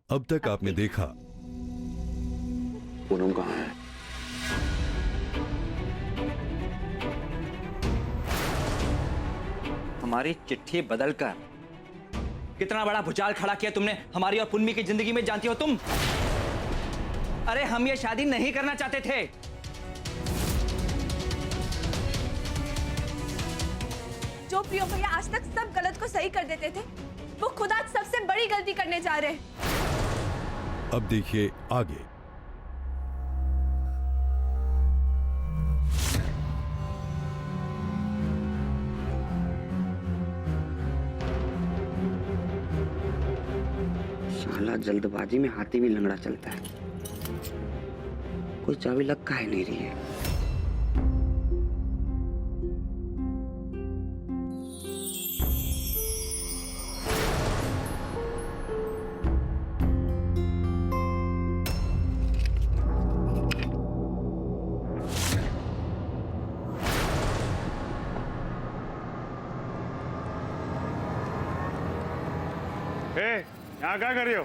अब तक आपने देखा। पूनम कहाँ है? हमारी चिट्ठी बदलकर कितना बड़ा भूचाल खड़ा किया तुमने हमारी और पुन्नी की जिंदगी में, जानती हो तुम? अरे हम ये शादी नहीं करना चाहते थे। जो प्रियो भैया आज तक सब गलत को सही कर देते थे, वो खुद आज सबसे बड़ी गलती करने जा रहे हैं। अब देखिए आगे। साला जल्दबाजी में हाथी भी लंगड़ा चलता है। कोई चाबी लग काहे नहीं रही है? यहाँ क्या कर रही हो?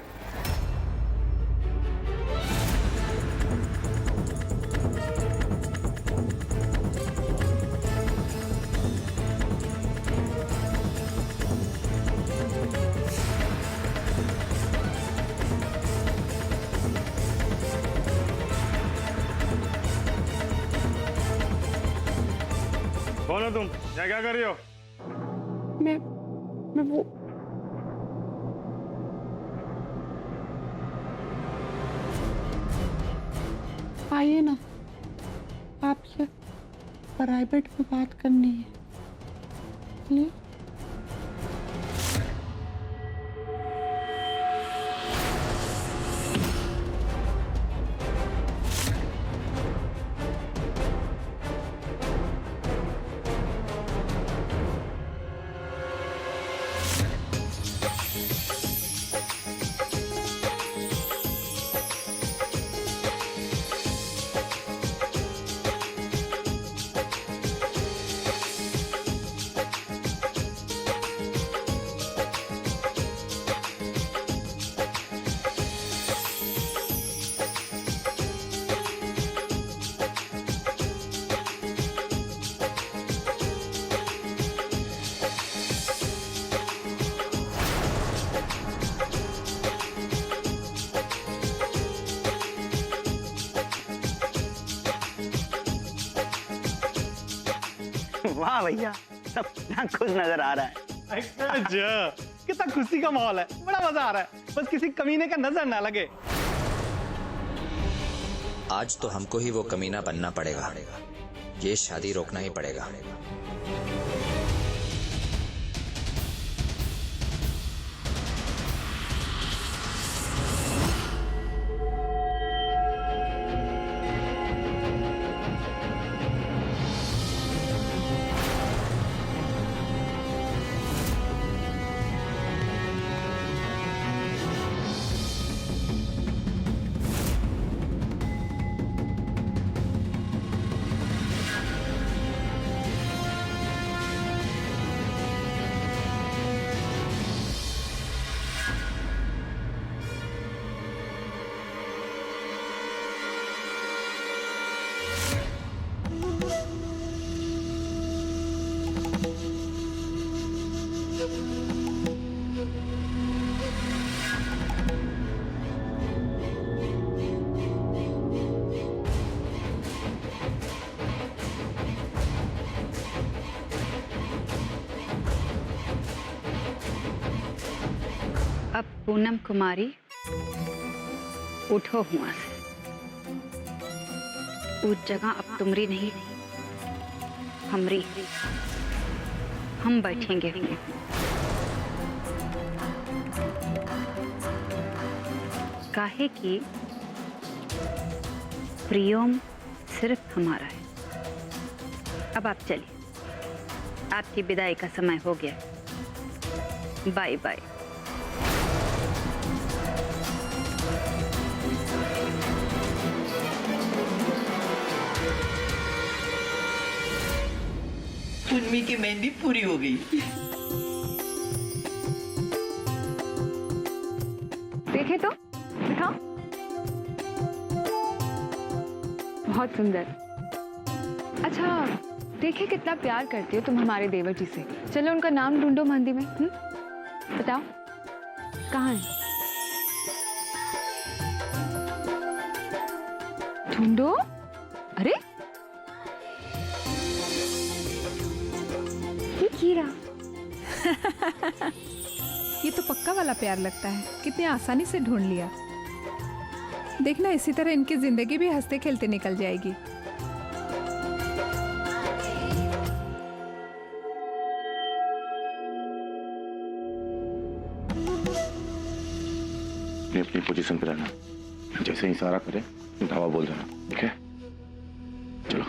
कौन हो तुम? यहाँ क्या कर रही हो? मैं वो आइए ना, आपसे प्राइवेट में बात करनी है। प्लीज। वाह भैया, सब इतना खुश नजर आ रहा है। कितना खुशी का माहौल है, बड़ा मजा आ रहा है। बस किसी कमीने का नजर ना लगे। आज तो हमको ही वो कमीना बनना पड़ेगा। ये शादी रोकना ही पड़ेगा। अब पूनम कुमारी उठो हुआ से। उस जगह अब तुमरी नहीं, हमरी। हम बैठेंगे। काहे कि प्रियोम सिर्फ हमारा है। अब आप चलिए, आपकी विदाई का समय हो गया। Bye bye. पुन्नी की मेहंदी पूरी हो गई। देखे तो बहुत सुंदर। अच्छा, देखिए कितना प्यार करती हो तुम हमारे देवर जी से। चलो उनका नाम ढूंढो मेहंदी में। बताओ कहाँ है? ढूंढो। अरे ये कीड़ा। ये तो पक्का वाला प्यार लगता है, कितनी आसानी से ढूंढ लिया। देखना इसी तरह इनकी जिंदगी भी हंसते खेलते निकल जाएगी। अपनी पोजीशन पे रहना, जैसे ही इशारा करे धावा बोल देना, ठीक है? चलो।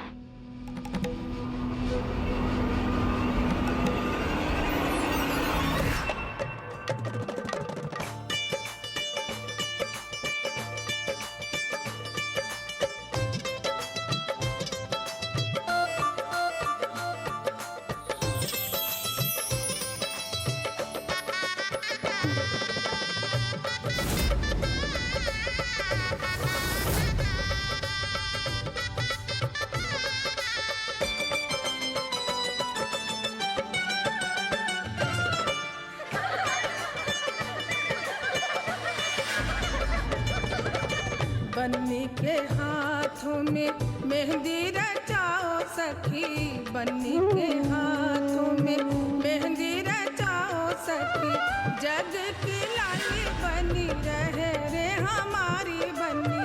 बन्नी के हाथों में मेहंदी रचाओ सखी, बन्नी के हाथों में मेहंदी रचाओ सखी, जग की लाली बनी रहे रे हमारी बन्नी,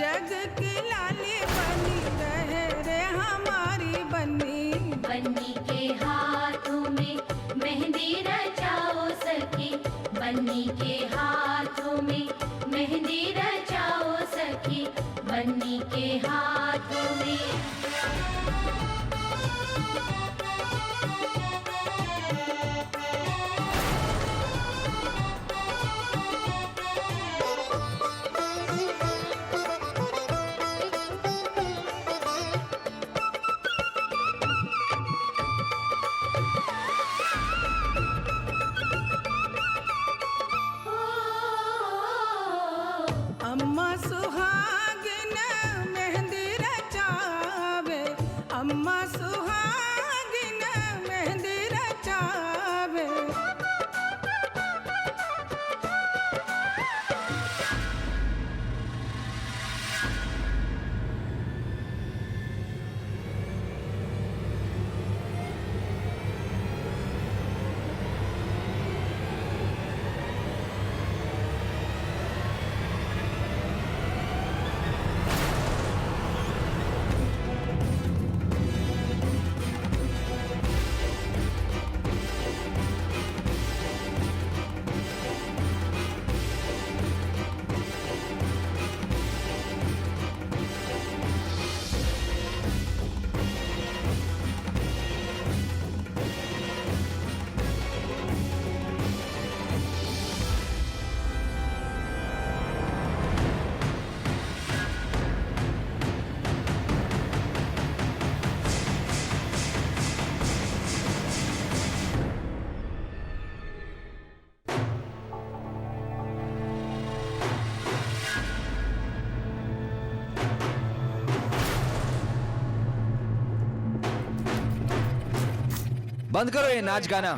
जग की लाली बनी रहे रे हमारी बन्नी। बन्नी के हाथों में मेहंदी रचाओ सखी, बन्नी के हाथों में मेहंदी रचाओ सखी, बन्नी के हाथों में। अम्मा सुहागिन मेहंदी रचावे, अम्मा सुहागिन मेहंदी रचावे। बंद करो ये नाच गाना।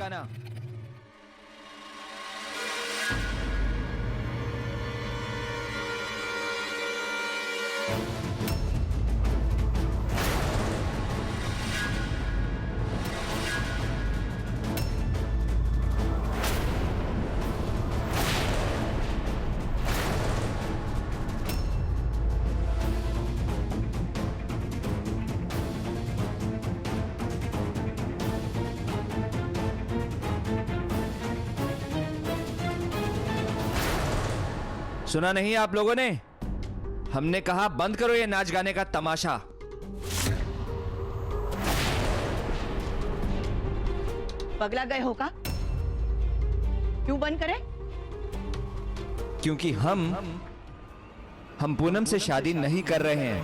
सुना नहीं आप लोगों ने? हमने कहा बंद करो ये नाच गाने का तमाशा। पगला गए हो का? क्यों बंद करें? क्योंकि हम पूनम से शादी नहीं कर रहे हैं।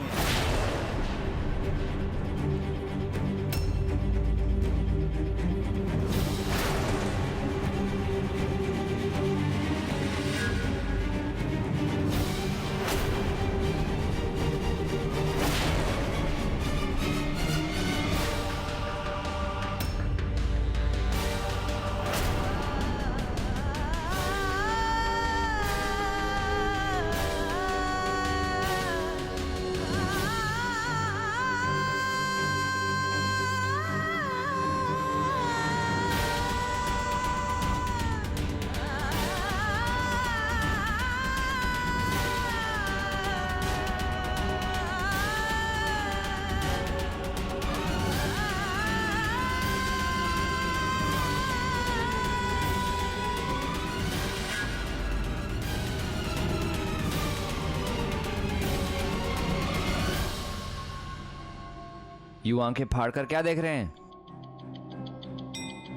यूं आंखें फाड़ कर क्या देख रहे हैं?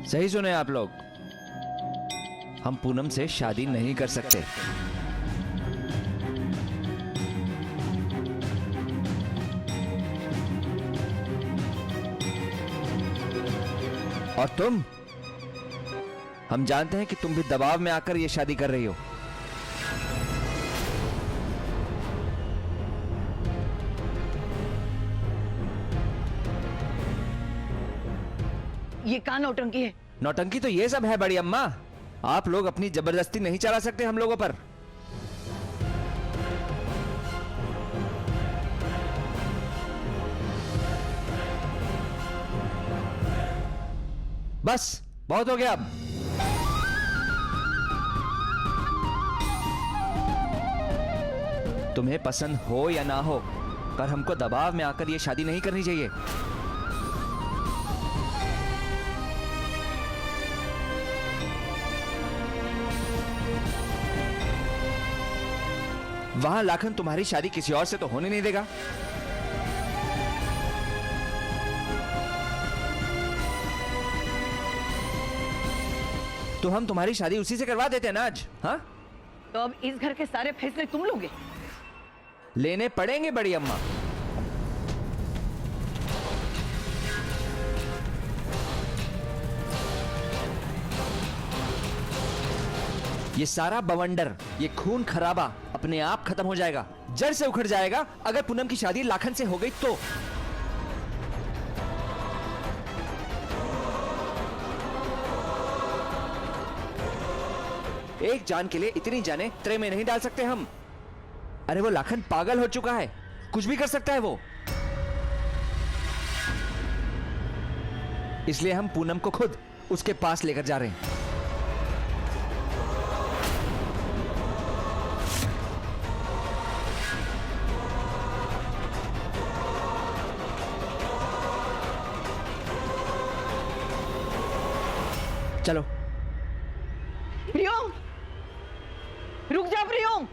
सही सुने आप लोग, हम पूनम से शादी नहीं कर सकते। और तुम, हम जानते हैं कि तुम भी दबाव में आकर यह शादी कर रही हो। ये कहाँ नौटंकी है? नौटंकी तो ये सब है बड़ी अम्मा। आप लोग अपनी जबरदस्ती नहीं चला सकते हम लोगों पर। बस बहुत हो गया अब। तुम्हें पसंद हो या ना हो, पर हमको दबाव में आकर यह शादी नहीं करनी चाहिए। वहां लाखन तुम्हारी शादी किसी और से तो होने नहीं देगा। तो हम तुम्हारी शादी उसी से करवा देते हैं ना आज। हाँ, तो अब इस घर के सारे फैसले तुम लोगे? लेने पड़ेंगे बड़ी अम्मा। ये सारा बवंडर, ये खून खराबा अपने आप खत्म हो जाएगा, जड़ से उखड़ जाएगा अगर पूनम की शादी लाखन से हो गई तो। एक जान के लिए इतनी जाने त्रे में नहीं डाल सकते हम। अरे वो लाखन पागल हो चुका है, कुछ भी कर सकता है वो। इसलिए हम पूनम को खुद उसके पास लेकर जा रहे हैं। चलो। प्रियम, रुक जा प्रियम।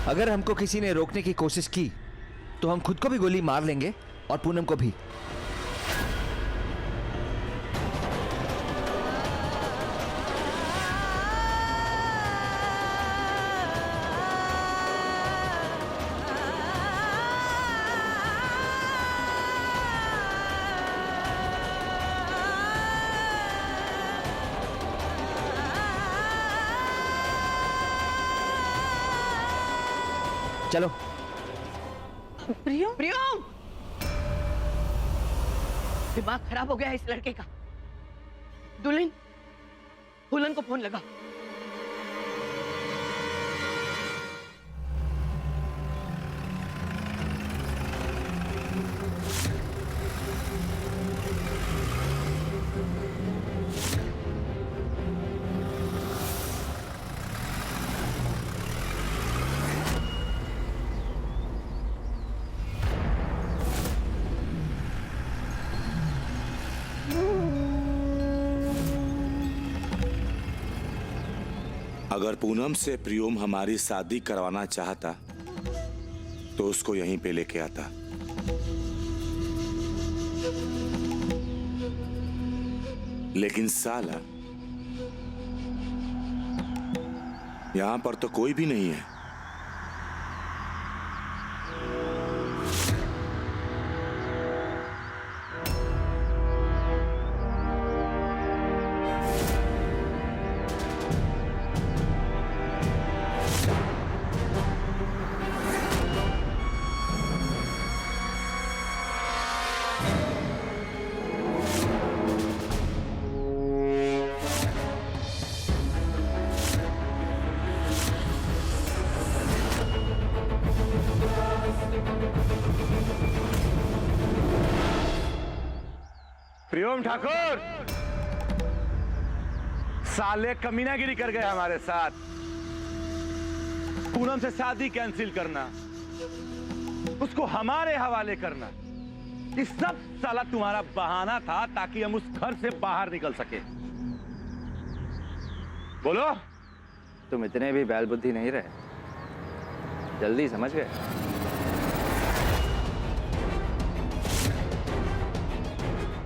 अगर हमको किसी ने रोकने की कोशिश की तो हम खुद को भी गोली मार लेंगे और पूनम को भी। चलो। प्रियम, प्रियम, दिमाग खराब हो गया है इस लड़के का। दुल्हन, फूलन को फोन लगा। अगर पूनम से प्रियम हमारी शादी करवाना चाहता तो उसको यहीं पे लेके आता। लेकिन साला यहां पर तो कोई भी नहीं है। प्रियम ठाकुर, साले कमीनागिरी कर गए हमारे साथ। पूनम से शादी कैंसिल करना, उसको हमारे हवाले करना, ये सब साला तुम्हारा बहाना था ताकि हम उस घर से बाहर निकल सके। बोलो। तुम इतने भी बैल बुद्धि नहीं रहे, जल्दी समझ गए।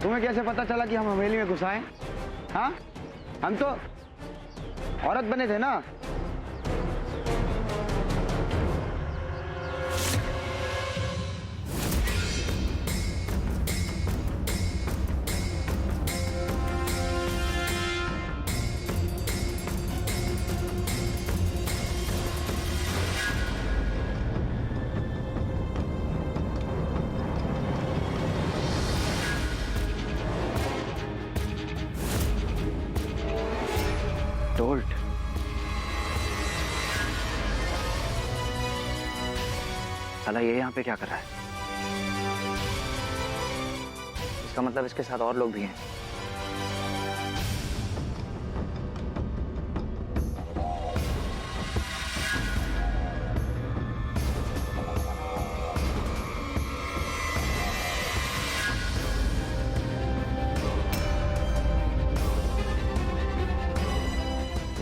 तुम्हें कैसे पता चला कि हम हवेली में घुस आए? हाँ, हम तो औरत बने थे ना। टोल्ट, साला ये यहाँ पे क्या कर रहा है? इसका मतलब इसके साथ और लोग भी हैं।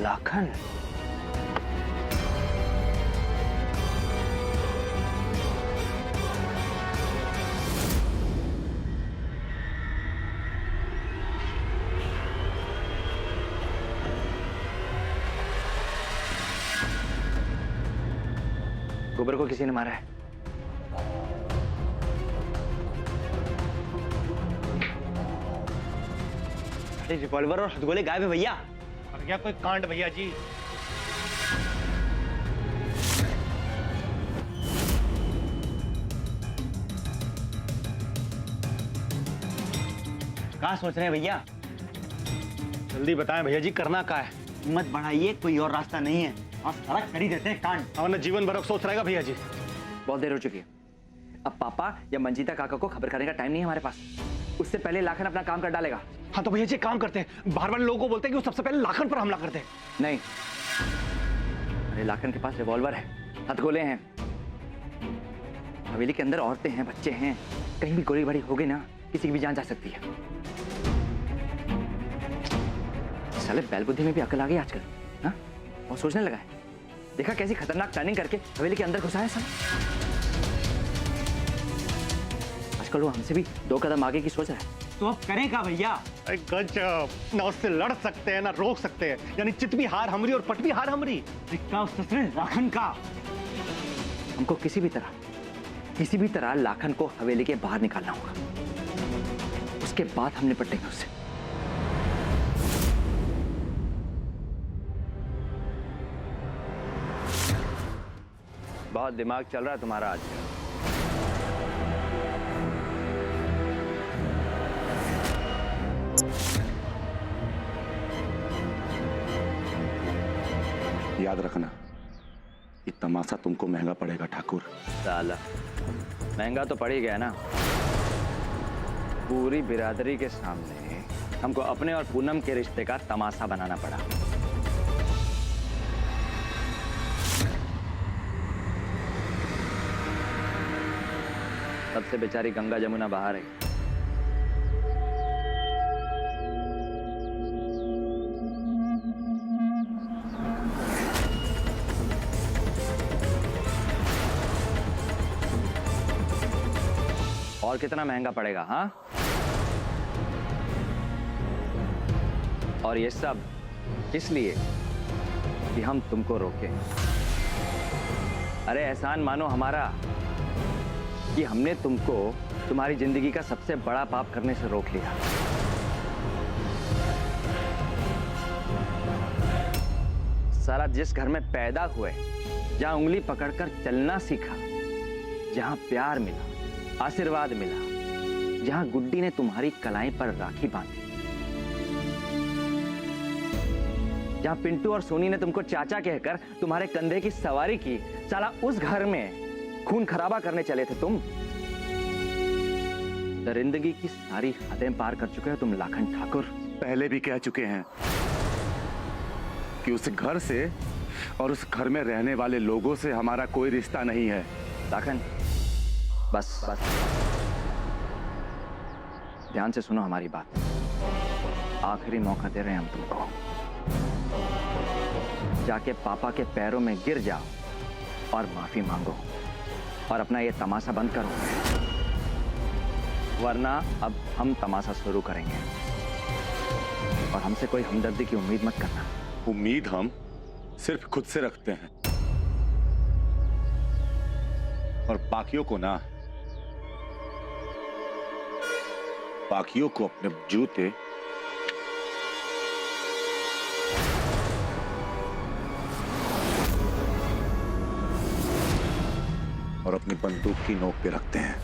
लाखन, गोबर को किसी ने मारा है। रिवॉल्वर और हथगोले गायब है भैया। और क्या कोई कांड भैया जी? कहाँ सोच रहे हैं भैया? जल्दी बताएं भैया जी, करना क्या है? हिम्मत बढ़ाइए, कोई और रास्ता नहीं है। आप सड़क कर ही देते हैं कांड। वरना जीवन भर अफसोस रहेगा भैया जी। बहुत देर हो चुकी है, अब पापा या मंजीता काका को खबर करने का टाइम नहीं है हमारे पास। उससे पहले लाखन अपना काम कर डालेगा। हाँ तो भैया जी काम करते हैं, बाहर वाले लोगों को बोलते हैं कि वो सबसे पहले लाखन पर हमला करते हैं। नहीं, अरे लाखन के पास रिवॉल्वर है, हथगोले हैं, हवेली के अंदर औरतें हैं, बच्चे हैं, कहीं भी गोलीबारी हो गई ना, किसी की भी जान जा सकती है। साले बैल बुद्धि में भी अकल आ गई आजकल। हाँ, और सोचने लगा है, देखा कैसी खतरनाक टर्निंग करके हवेली के अंदर घुसा है साला। आजकल वो हमसे भी 2 कदम आगे की सोच रहा है। तो अब करें क्या भैया? गजब, ना उससे लड़ सकते हैं ना रोक सकते हैं, यानी चित भी हार हमरी और पट भी हार हमरी। लाखन का हमको किसी भी तरह लाखन को हवेली के बाहर निकालना होगा, उसके बाद हम निपटेंगे उससे। बहुत दिमाग चल रहा है तुम्हारा आज। याद रखना, ये तमाशा तुमको महंगा पड़ेगा ठाकुर। साला महंगा तो पड़ ही गया ना। पूरी बिरादरी के सामने हमको अपने और पूनम के रिश्ते का तमाशा बनाना पड़ा। तब से बेचारी गंगा जमुना बहा रही। और कितना महंगा पड़ेगा? हाँ, और ये सब इसलिए कि हम तुमको रोके। अरे एहसान मानो हमारा कि हमने तुमको तुम्हारी जिंदगी का सबसे बड़ा पाप करने से रोक लिया। सारा जिस घर में पैदा हुए, जहां उंगली पकड़कर चलना सीखा, जहां प्यार मिला, आशीर्वाद मिला, जहां गुड्डी ने तुम्हारी कलाई पर राखी बांधी, जहां पिंटू और सोनी ने तुमको चाचा कहकर तुम्हारे कंधे की सवारी की, साला उस घर में खून खराबा करने चले थे तुम। दरिंदगी की सारी हदें पार कर चुके हो तुम लाखन ठाकुर। पहले भी कह चुके हैं कि उस घर से और उस घर में रहने वाले लोगों से हमारा कोई रिश्ता नहीं है। लाखन, बस ध्यान से सुनो हमारी बात। आखिरी मौका दे रहे हैं हम तुमको। जाके पापा के पैरों में गिर जाओ और माफी मांगो और अपना ये तमाशा बंद करो, वरना अब हम तमाशा शुरू करेंगे और हमसे कोई हमदर्दी की उम्मीद मत करना। उम्मीद हम सिर्फ खुद से रखते हैं और बाकियों को ना, बाकियों को अपने जूते और अपनी बंदूक की नोक पे रखते हैं।